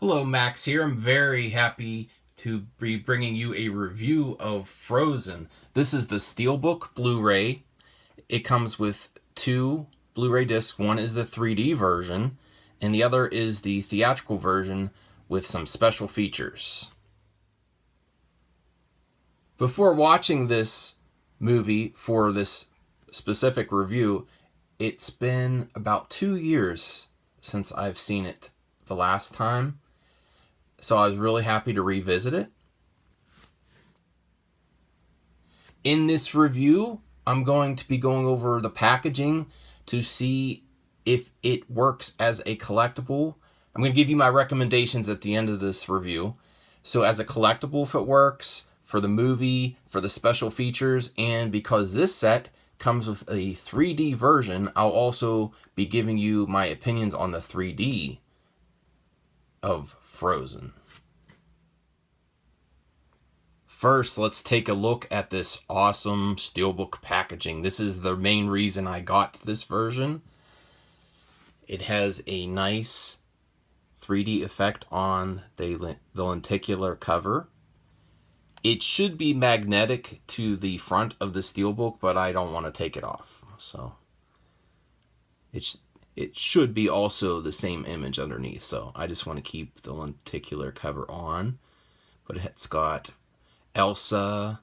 Hello, Max here. I'm very happy to be bringing you a review of Frozen. This is the Steelbook Blu-ray. It comes with two Blu-ray discs. One is the 3D version, and the other is the theatrical version with some special features. Before watching this movie for this specific review, it's been about 2 years since I've seen it the last time. So I was really happy to revisit it. In this review, I'm going to be going over the packaging to see if it works as a collectible. I'm going to give you my recommendations at the end of this review. So as a collectible, if it works, for the movie, for the special features, and because this set comes with a 3D version, I'll also be giving you my opinions on the 3D of Frozen. First, let's take a look at this awesome Steelbook packaging. This is the main reason I got this version. It has a nice 3D effect on the lenticular cover. It should be magnetic to the front of the Steelbook, but I don't want to take it off. So it should be also the same image underneath. So I just want to keep the lenticular cover on. But it's got Elsa,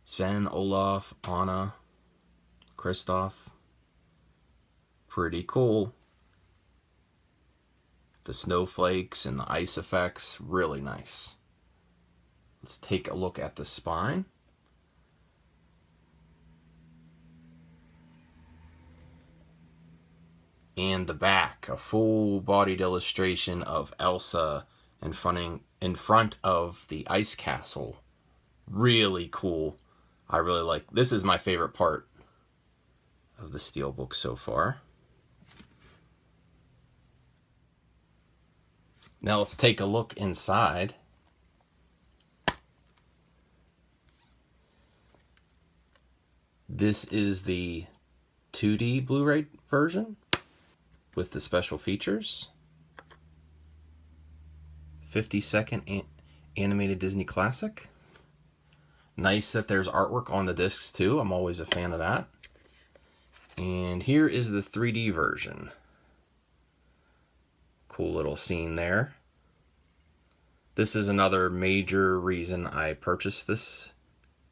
Sven, Olaf, Anna, Kristoff. Pretty cool. The snowflakes and the ice effects, really nice. Let's take a look at the spine. And the back, a full-bodied illustration of Elsa in front of the ice castle. Really cool. I really like, this is my favorite part of the Steelbook so far. Now let's take a look inside. This is the 2D Blu-ray version with the special features. 50-second animated Disney classic. Nice that there's artwork on the discs too. I'm always a fan of that. And here is the 3D version. Cool little scene there. This is another major reason I purchased this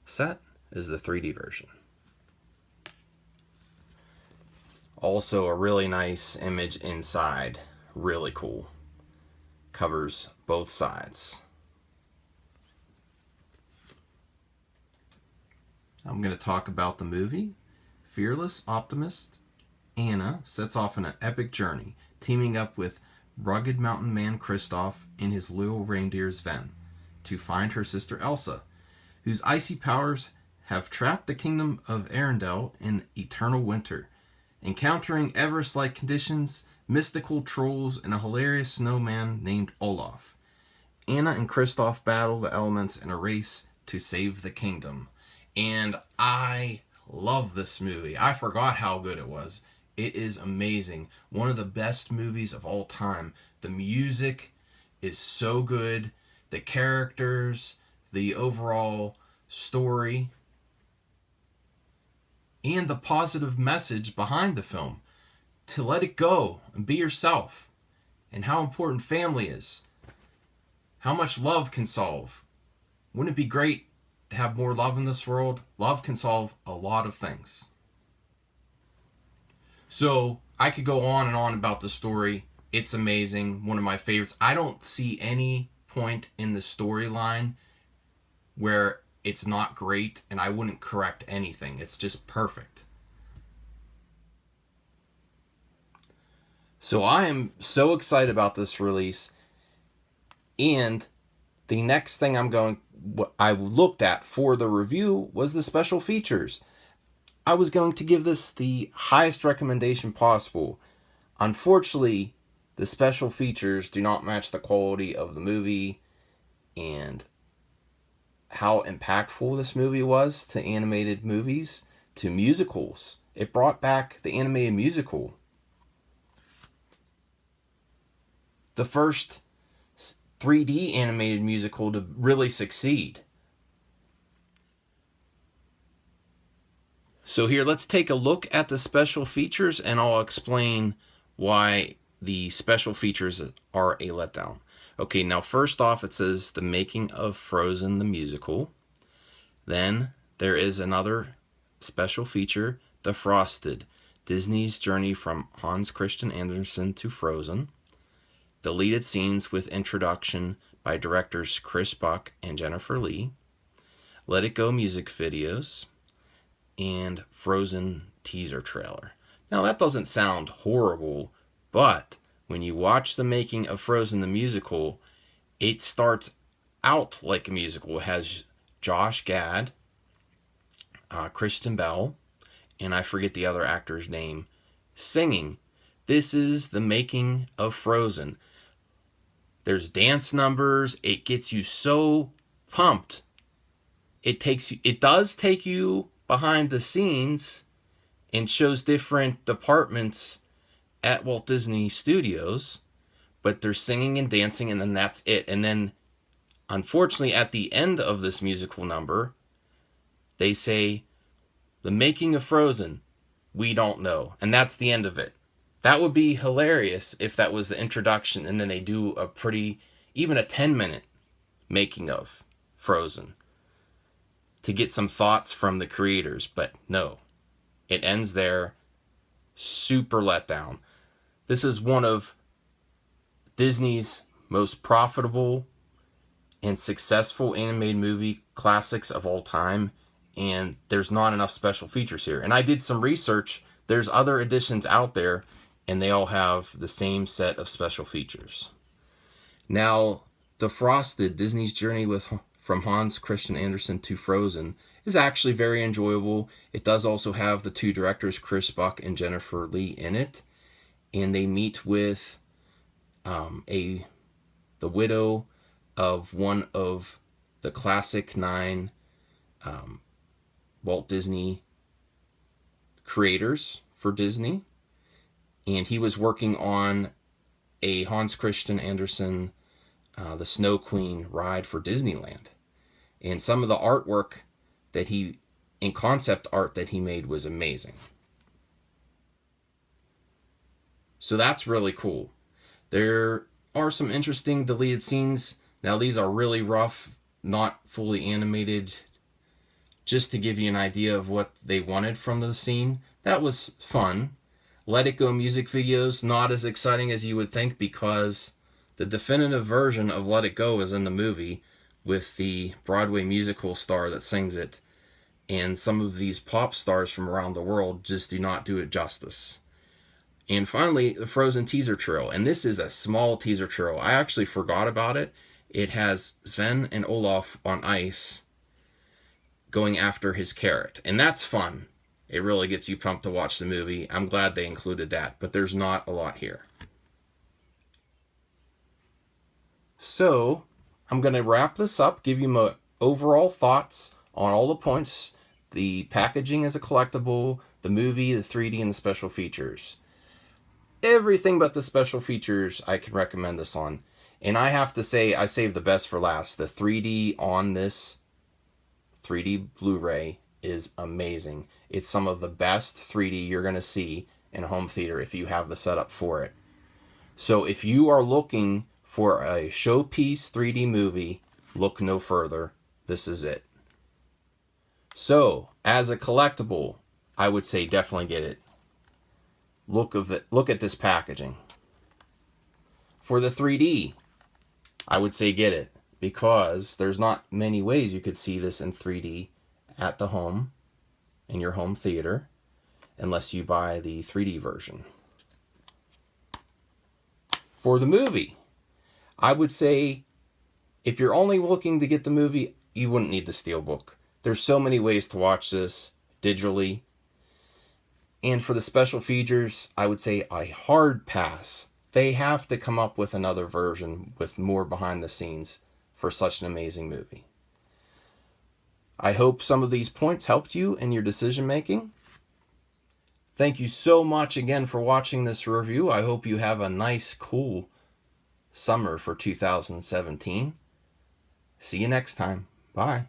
set, is the 3D version. Also a really nice image inside. Really cool. Covers both sides. I'm going to talk about the movie. Fearless optimist Anna sets off on an epic journey, teaming up with rugged mountain man Kristoff and his loyal reindeer Sven to find her sister Elsa, whose icy powers have trapped the kingdom of Arendelle in eternal winter. Encountering Everest-like conditions, mystical trolls, and a hilarious snowman named Olaf, Anna and Kristoff battle the elements in a race to save the kingdom. And I love this movie. I forgot how good it was. It is amazing. One of the best movies of all time. The music is so good. The characters, the overall story, and the positive message behind the film. To let it go and be yourself. And how important family is. How much love can solve. Wouldn't it be great to have more love in this world? Love can solve a lot of things. So I could go on and on about the story. It's amazing. One of my favorites. I don't see any point in the storyline where it's not great, and I wouldn't correct anything. It's just perfect. So I am so excited about this release. And the next thing what I looked at for the review was the special features. I was going to give this the highest recommendation possible. Unfortunately, the special features do not match the quality of the movie and how impactful this movie was to animated movies, to musicals. It brought back the animated musical. the first 3D animated musical to really succeed. So here, let's take a look at the special features, and I'll explain why the special features are a letdown. Okay, now first off, it says the making of Frozen the musical. Then there is another special feature, The Frosted, Disney's journey from Hans Christian Andersen to Frozen. Deleted scenes with introduction by directors Chris Buck and Jennifer Lee. Let It Go music videos. And Frozen teaser trailer. Now that doesn't sound horrible, but when you watch the making of Frozen the musical, it starts out like a musical. It has Josh Gad, Kristen Bell, and I forget the other actor's name, singing. This is the making of Frozen. There's dance numbers. It gets you so pumped. It does take you behind the scenes and shows different departments at Walt Disney Studios, but they're singing and dancing, and then that's it. And then, unfortunately, at the end of this musical number, they say, the making of Frozen, we don't know. And that's the end of it. That would be hilarious if that was the introduction, and then they do even a 10-minute making of Frozen to get some thoughts from the creators, but no. It ends there. Super letdown. This is one of Disney's most profitable and successful animated movie classics of all time, and there's not enough special features here. And I did some research. There's other editions out there, and they all have the same set of special features. Now, Defrosted, Disney's journey from Hans Christian Andersen to Frozen, is actually very enjoyable. It does also have the two directors, Chris Buck and Jennifer Lee, in it. And they meet with the widow of one of the classic 9 Walt Disney creators for Disney. And he was working on a Hans Christian Andersen the Snow Queen ride for Disneyland. And some of the artwork concept art that he made was amazing. So that's really cool. There are some interesting deleted scenes. Now these are really rough, not fully animated, just to give you an idea of what they wanted from the scene. That was fun. Let It Go music videos, not as exciting as you would think, because the definitive version of Let It Go is in the movie with the Broadway musical star that sings it. And some of these pop stars from around the world just do not do it justice. And finally, the Frozen teaser trail. And this is a small teaser trail. I actually forgot about it. It has Sven and Olaf on ice going after his carrot. And that's fun. It really gets you pumped to watch the movie. I'm glad they included that, but there's not a lot here. So, I'm going to wrap this up, give you my overall thoughts on all the points, the packaging as a collectible, the movie, the 3D, and the special features. Everything but the special features I can recommend this on. And I have to say, I saved the best for last. The 3D on this 3D Blu-ray is amazing. It's some of the best 3D you're going to see in a home theater if you have the setup for it. So if you are looking for a showpiece 3D movie, look no further. This is it. So, as a collectible, I would say definitely get it. Look at this packaging. For the 3D, I would say get it, because there's not many ways you could see this in 3D at the home, in your home theater, unless you buy the 3D version. For the movie, I would say if you're only looking to get the movie, you wouldn't need the Steelbook. There's so many ways to watch this digitally. And for the special features, I would say a hard pass. They have to come up with another version with more behind the scenes for such an amazing movie. I hope some of these points helped you in your decision making. Thank you so much again for watching this review. I hope you have a nice, cool summer for 2017. See you next time. Bye.